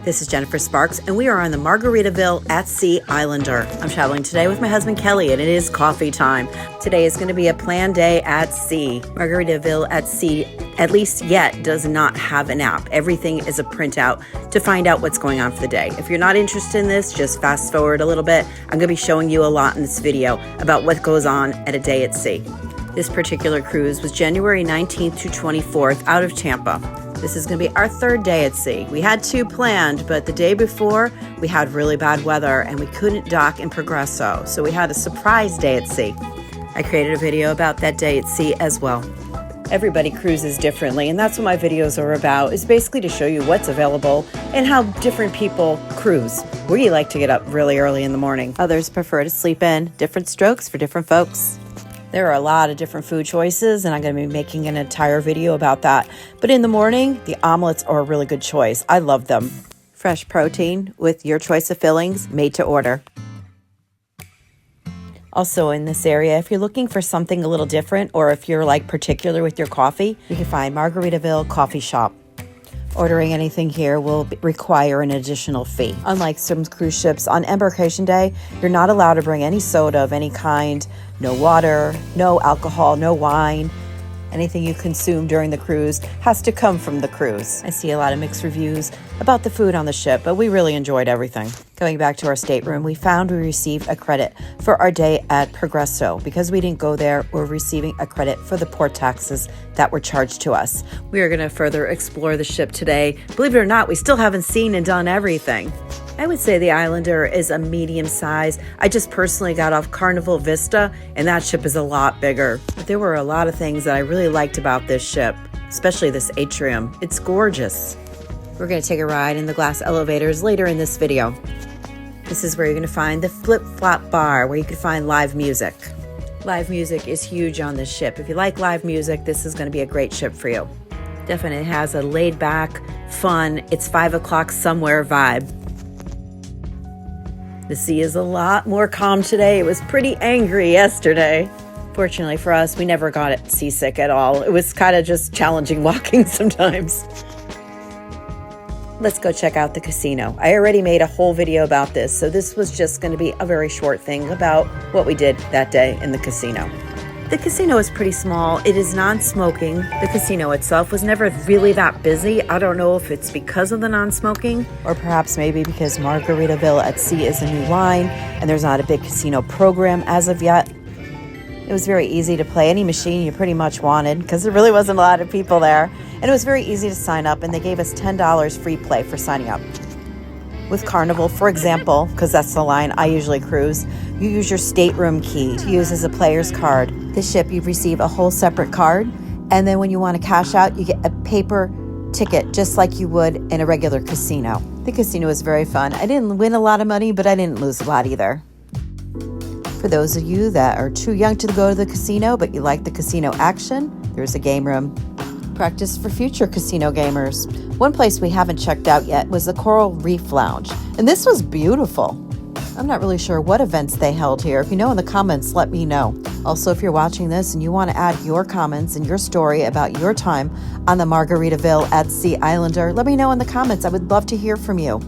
This is Jennifer Sparks, and we are on the Margaritaville at Sea Islander. I'm traveling today with my husband Kelly, and it is coffee time. Today is going to be a planned day at sea. Margaritaville at Sea, at least yet, does not have an app. Everything is a printout to find out what's going on for the day. If you're not interested in this, just fast forward a little bit. I'm going to be showing you a lot in this video about what goes on at a day at sea. This particular cruise was January 19th to 24th out of Tampa. This is going to be our third day at sea. We had two planned, but the day before we had really bad weather and we couldn't dock in Progresso. So we had a surprise day at sea. I created a video about that day at sea as well. Everybody cruises differently, and that's what my videos are about, is basically to show you what's available and how different people cruise. We like to get up really early in the morning. Others prefer to sleep in. Different strokes for different folks. There are a lot of different food choices, and I'm going to be making an entire video about that. But in the morning, the omelets are a really good choice. I love them. Fresh protein with your choice of fillings, made to order. Also in this area, if you're looking for something a little different, or if you're like particular with your coffee, you can find Margaritaville Coffee Shop. Ordering anything here will require an additional fee. Unlike some cruise ships, on embarkation day, you're not allowed to bring any soda of any kind, no water, no alcohol, no wine. Anything you consume during the cruise has to come from the cruise. I see a lot of mixed reviews about the food on the ship, but we really enjoyed everything. Going back to our stateroom, we found we received a credit for our day at Progresso. Because we didn't go there, we're receiving a credit for the port taxes that were charged to us. We are going to further explore the ship today. Believe it or not, we still haven't seen and done everything. I would say the Islander is a medium size. I just personally got off Carnival Vista, and that ship is a lot bigger. But there were a lot of things that I really liked about this ship, especially this atrium. It's gorgeous. We're going to take a ride in the glass elevators later in this video. This is where you're going to find the flip-flop bar, where you can find live music. Live music is huge on this ship. If you like live music, this is going to be a great ship for you. Definitely has a laid-back, fun, it's 5 o'clock somewhere vibe. The sea is a lot more calm today. It was pretty angry yesterday. Fortunately for us, we never got it seasick at all. It was kind of just challenging walking sometimes. Let's go check out the casino. I already made a whole video about this, so this was just going to be a very short thing about what we did that day in the casino. The casino is pretty small. It is non-smoking. The casino itself was never really that busy. I don't know if it's because of the non-smoking, or perhaps maybe because Margaritaville at Sea is a new line and there's not a big casino program as of yet. It was very easy to play any machine you pretty much wanted because there really wasn't a lot of people there. And it was very easy to sign up, and they gave us $10 free play for signing up. With Carnival, for example, because that's the line I usually cruise, you use your stateroom key to use as a player's card. This ship, you receive a whole separate card, and then when you want to cash out, you get a paper ticket, just like you would in a regular casino. The casino was very fun. I didn't win a lot of money, but I didn't lose a lot either. For those of you that are too young to go to the casino, but you like the casino action, there's a game room. Practice for future casino gamers. One place we haven't checked out yet was the Coral Reef Lounge, and this was beautiful. I'm not really sure what events they held here. If you know in the comments, let me know. Also, if you're watching this and you want to add your comments and your story about your time on the Margaritaville at Sea Islander, let me know in the comments. I would love to hear from you.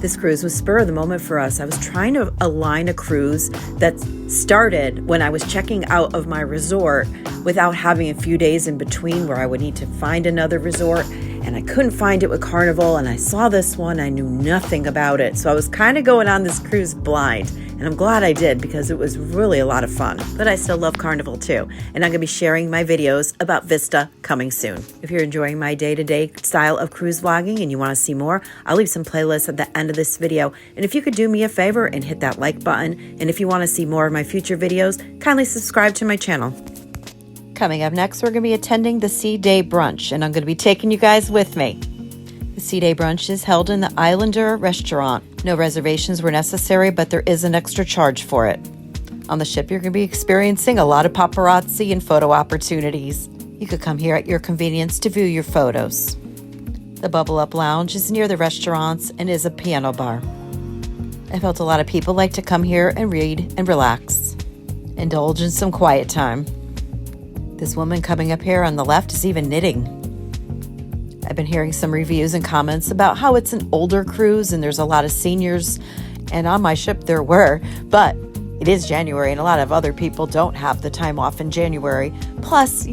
This cruise was spur of the moment for us. I was trying to align a cruise that started when I was checking out of my resort without having a few days in between where I would need to find another resort, and I couldn't find it with Carnival, and I saw this one. I knew nothing about it, so I was kind of going on this cruise blind, and I'm glad I did because it was really a lot of fun. But I still love Carnival too, and I'm going to be sharing my videos about Vista coming soon. If you're enjoying my day-to-day style of cruise vlogging and you want to see more, I'll leave some playlists at the end of this video, and if you could do me a favor and hit that like button, and if you want to see more of my future videos, kindly subscribe to my channel. Coming up next, we're going to be attending the Sea Day Brunch, and I'm going to be taking you guys with me. The Sea Day Brunch is held in the Islander restaurant. No reservations were necessary, but there is an extra charge for it. On the ship, you're going to be experiencing a lot of paparazzi and photo opportunities. You could come here at your convenience to view your photos. The Bubble Up Lounge is near the restaurants and is a piano bar. I felt a lot of people like to come here and read and relax. Indulge in some quiet time. This woman coming up here on the left is even knitting. I've been hearing some reviews and comments about how it's an older cruise and there's a lot of seniors. And on my ship there were, but it is January and a lot of other people don't have the time off in January. Plus,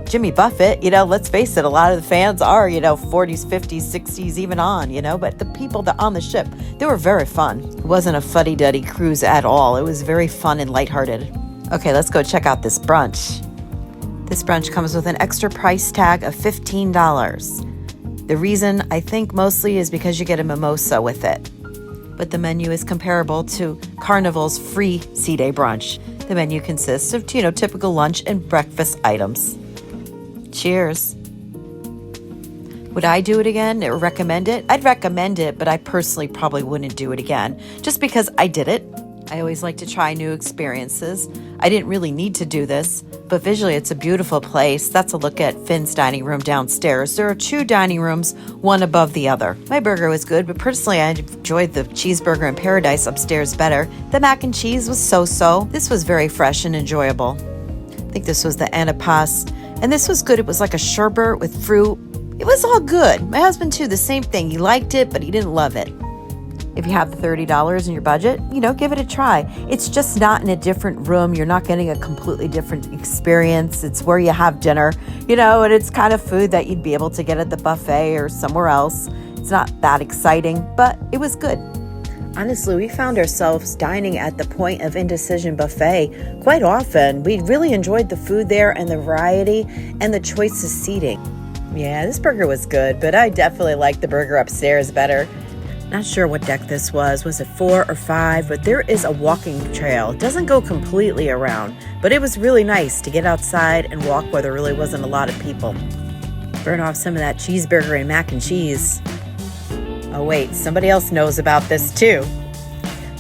Jimmy Buffett, let's face it, a lot of the fans are, 40s, 50s, 60s, even on, but the people that on the ship, they were very fun. It wasn't a fuddy-duddy cruise at all. It was very fun and lighthearted. Okay, let's go check out this brunch. This brunch comes with an extra price tag of $15. The reason, I think, mostly is because you get a mimosa with it. But the menu is comparable to Carnival's free Sea Day brunch. The menu consists of, typical lunch and breakfast items. Cheers. Would I do it again or recommend it? I'd recommend it, but I personally probably wouldn't do it again, just because I did it. I always like to try new experiences. I didn't really need to do this, but visually it's a beautiful place. That's a look at Finn's dining room downstairs. There are 2 dining rooms, one above the other. My burger was good, but personally I enjoyed the cheeseburger in Paradise upstairs better. The mac and cheese was so-so. This was very fresh and enjoyable. I think this was the antipasto, and this was good. It was like a sherbet with fruit. It was all good. My husband too, the same thing. He liked it, but he didn't love it. If you have the $30 in your budget, give it a try. It's just not in a different room. You're not getting a completely different experience. It's where you have dinner, and it's kind of food that you'd be able to get at the buffet or somewhere else. It's not that exciting, but it was good. Honestly, we found ourselves dining at the Point of Indecision buffet quite often. We really enjoyed the food there and the variety and the choice of seating. Yeah, this burger was good, but I definitely liked the burger upstairs better. Not sure what deck this was. Was it 4 or 5? But there is a walking trail. It doesn't go completely around, but it was really nice to get outside and walk where there really wasn't a lot of people. Burn off some of that cheeseburger and mac and cheese. Oh wait, somebody else knows about this too.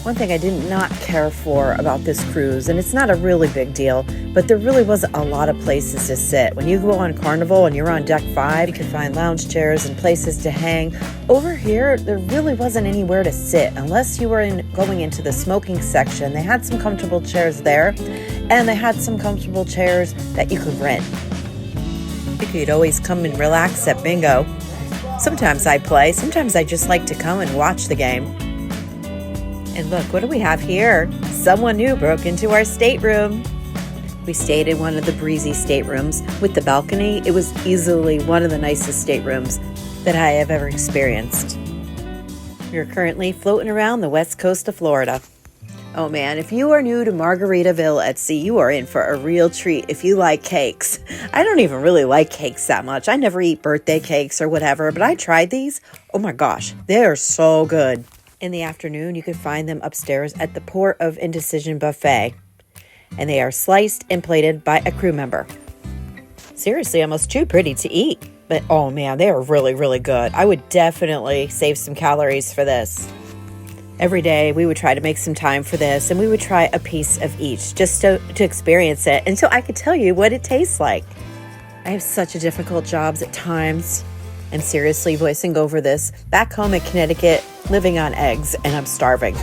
One thing I did not care for about this cruise, and it's not a really big deal, but there really wasn't a lot of places to sit. When you go on Carnival and you're on deck 5, you can find lounge chairs and places to hang. Over here, there really wasn't anywhere to sit unless you were going into the smoking section. They had some comfortable chairs there, and they had some comfortable chairs that you could rent. You could always come and relax at bingo. Sometimes I play, sometimes I just like to come and watch the game. And look, what do we have here? Someone new broke into our stateroom. We stayed in one of the breezy staterooms with the balcony. It was easily one of the nicest staterooms that I have ever experienced. We're currently floating around the west coast of Florida. Oh man, if you are new to Margaritaville at sea, you are in for a real treat if you like cakes. I don't even really like cakes that much. I never eat birthday cakes or whatever, but I tried these. Oh my gosh, they are so good. In the afternoon, you can find them upstairs at the Port of Indecision buffet, and they are sliced and plated by a crew member. Seriously, almost too pretty to eat, but oh man, they are really, really good. I would definitely save some calories for this. Every day, we would try to make some time for this, and we would try a piece of each just to experience it until I could tell you what it tastes like. I have such a difficult job at times. And seriously, voicing over this back home in Connecticut, living on eggs, and I'm starving.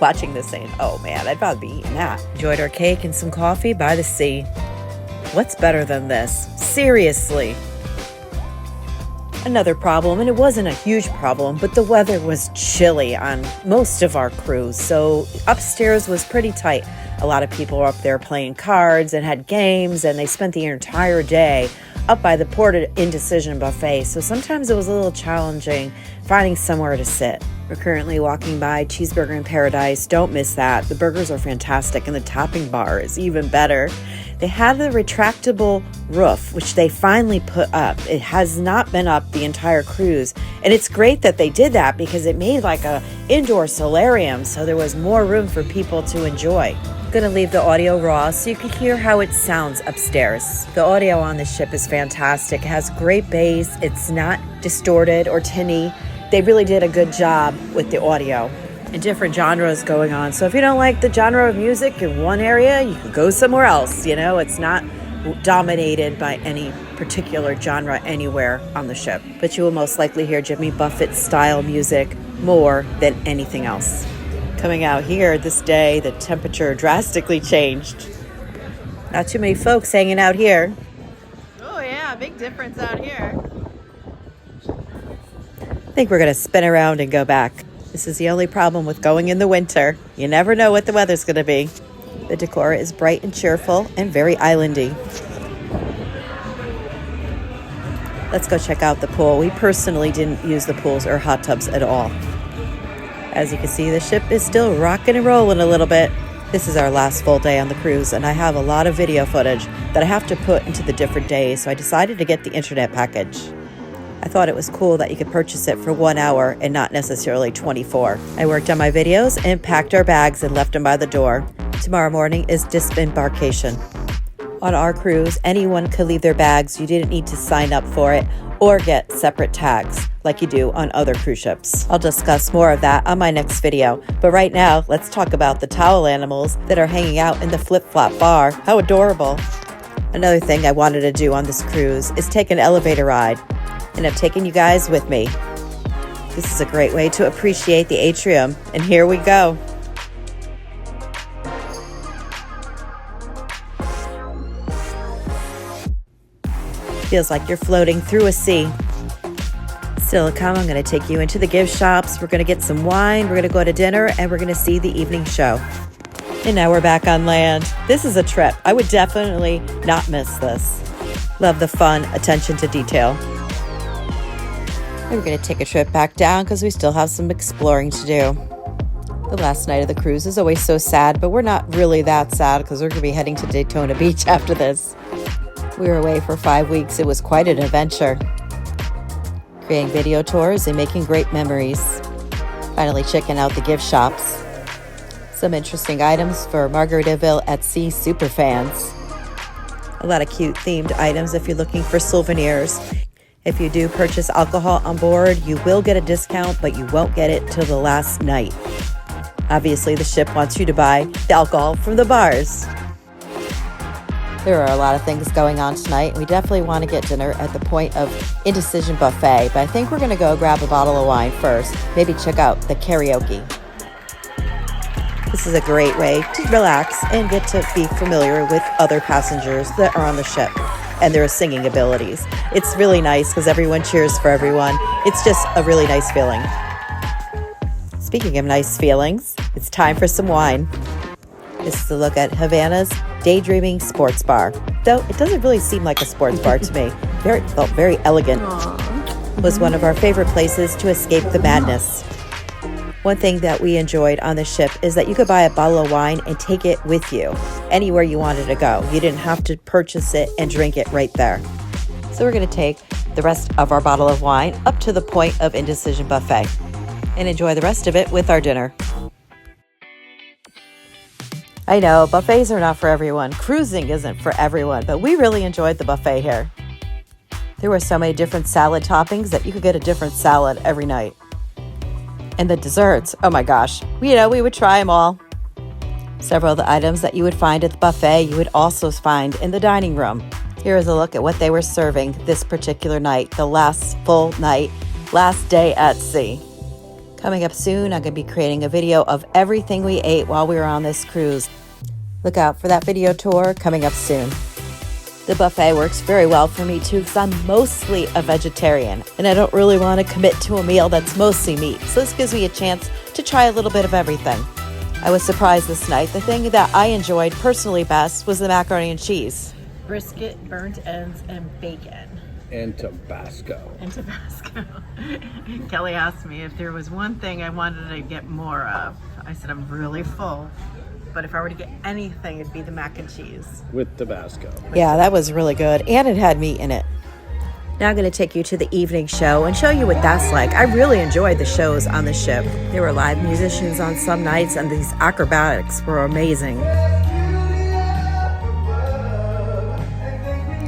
Watching this saying, oh man, I'd rather be eating that. Enjoyed our cake and some coffee by the sea. What's better than this? Seriously. Another problem, and it wasn't a huge problem, but the weather was chilly on most of our cruise, so upstairs was pretty tight. A lot of people were up there playing cards and had games, and they spent the entire day up by the Port of Indecision buffet, so sometimes it was a little challenging finding somewhere to sit. We're currently walking by Cheeseburger in Paradise. Don't miss that. The burgers are fantastic, and the topping bar is even better. They have the retractable roof, which they finally put up. It has not been up the entire cruise, and it's great that they did that because it made like a indoor solarium, so there was more room for people to enjoy. I'm going to leave the audio raw so you can hear how it sounds upstairs. The audio on this ship is fantastic. It has great bass. It's not distorted or tinny. They really did a good job with the audio. And different genres going on. So if you don't like the genre of music in one area, you could go somewhere else. You know, it's not dominated by any particular genre anywhere on the ship. But you will most likely hear Jimmy Buffett style music more than anything else. Coming out here this day, the temperature drastically changed. Not too many folks hanging out here. Oh yeah, big difference out here. think we're going to spin around and go back. This is the only problem with going in the winter. You never know what the weather's going to be. The decor is bright and cheerful and very islandy. Let's go check out the pool. We personally didn't use the pools or hot tubs at all. As you can see, the ship is still rocking and rolling a little bit. This is our last full day on the cruise, and I have a lot of video footage that I have to put into the different days, so I decided to get the internet package. I thought it was cool that you could purchase it for 1 hour and not necessarily 24. I worked on my videos and packed our bags and left them by the door. Tomorrow morning is disembarkation. On our cruise, anyone could leave their bags. You didn't need to sign up for it or get separate tags like you do on other cruise ships. I'll discuss more of that on my next video. But right now, let's talk about the towel animals that are hanging out in the flip-flop bar. How adorable. Another thing I wanted to do on this cruise is take an elevator ride. And I've taken you guys with me. This is a great way to appreciate the atrium. And here we go. Feels like you're floating through a sea. Still to come, I'm going to take you into the gift shops. We're going to get some wine, we're going to go to dinner, and we're going to see the evening show. And now we're back on land. This is a trip. I would definitely not miss this. Love the fun, attention to detail. And we're going to take a trip back down because we still have some exploring to do. The last night of the cruise is always so sad, but we're not really that sad because we're going to be heading to Daytona Beach after this. We were away for 5 weeks. It was quite an adventure. Creating video tours and making great memories. Finally checking out the gift shops. Some interesting items for Margaritaville at Sea superfans. A lot of cute themed items if you're looking for souvenirs. If you do purchase alcohol on board, you will get a discount, but you won't get it till the last night. Obviously, the ship wants you to buy the alcohol from the bars. There are a lot of things going on tonight. We definitely want to get dinner at the Point of Indecision Buffet, but I think we're going to go grab a bottle of wine first. Maybe check out the karaoke. This is a great way to relax and get to be familiar with other passengers that are on the ship and their singing abilities. It's really nice because everyone cheers for everyone. It's just a really nice feeling. Speaking of nice feelings, it's time for some wine. This is a look at Havana's Daydreaming Sports Bar. Though it doesn't really seem like a sports bar to me. Felt very elegant. It was one of our favorite places to escape the madness. One thing that we enjoyed on the ship is that you could buy a bottle of wine and take it with you anywhere you wanted to go. You didn't have to purchase it and drink it right there. So we're going to take the rest of our bottle of wine up to the Point of Indecision Buffet and enjoy the rest of it with our dinner. I know, buffets are not for everyone. Cruising isn't for everyone, but we really enjoyed the buffet here. There were so many different salad toppings that you could get a different salad every night. And the desserts, oh my gosh, we would try them all. Several of the items that you would find at the buffet, you would also find in the dining room. Here is a look at what they were serving this particular night, the last full night, last day at sea. Coming up soon, I'm going to be creating a video of everything we ate while we were on this cruise. Look out for that video tour coming up soon. The buffet works very well for me too because I'm mostly a vegetarian and I don't really want to commit to a meal that's mostly meat. So this gives me a chance to try a little bit of everything. I was surprised this night. The thing that I enjoyed personally best was the macaroni and cheese. Brisket, burnt ends, and bacon. And Tabasco. Kelly asked me if there was one thing I wanted to get more of. I said I'm really full, but if I were to get anything, it'd be the mac and cheese. With Tabasco. Yeah, that was really good, and it had meat in it. Now I'm going to take you to the evening show and show you what that's like. I really enjoyed the shows on the ship. There were live musicians on some nights, and these acrobatics were amazing.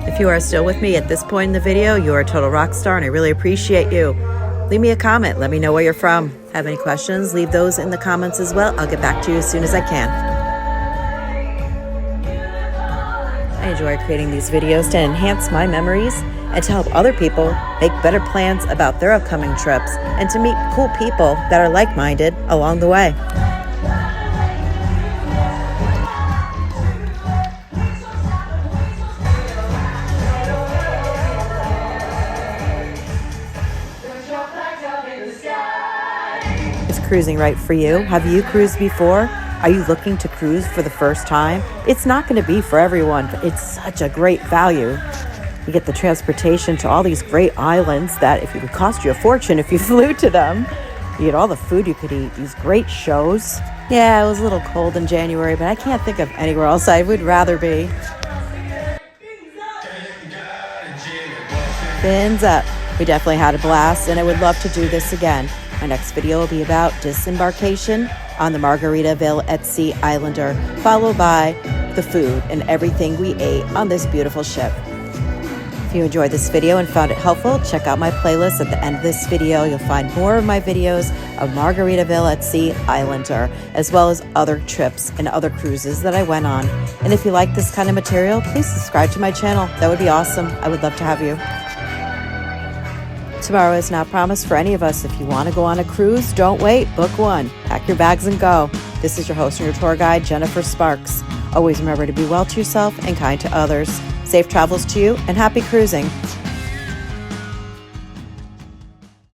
If you are still with me at this point in the video, you are a total rock star and I really appreciate you. Leave me a comment. Let me know where you're from. Have any questions? Leave those in the comments as well. I'll get back to you as soon as I can. I enjoy creating these videos to enhance my memories and to help other people make better plans about their upcoming trips and to meet cool people that are like-minded along the way. cruising right for you? Have you cruised before? Are you looking to cruise for the first time? It's not going to be for everyone, but it's such a great value. You get the transportation to all these great islands that if it would cost you a fortune if you flew to them. You get all the food you could eat, these great shows. Yeah, it was a little cold in January, but I can't think of anywhere else I would rather be. Fins up. We definitely had a blast, and I would love to do this again. My next video will be about disembarkation on the Margaritaville at Sea Islander, followed by the food and everything we ate on this beautiful ship. If you enjoyed this video and found it helpful, check out my playlist at the end of this video. You'll find more of my videos of Margaritaville at Sea Islander, as well as other trips and other cruises that I went on. And if you like this kind of material, please subscribe to my channel. That would be awesome. I would love to have you. Tomorrow is not promised for any of us. If you want to go on a cruise, don't wait. Book one. Pack your bags and go. This is your host and your tour guide, Jennifer Sparks. Always remember to be well to yourself and kind to others. Safe travels to you and happy cruising.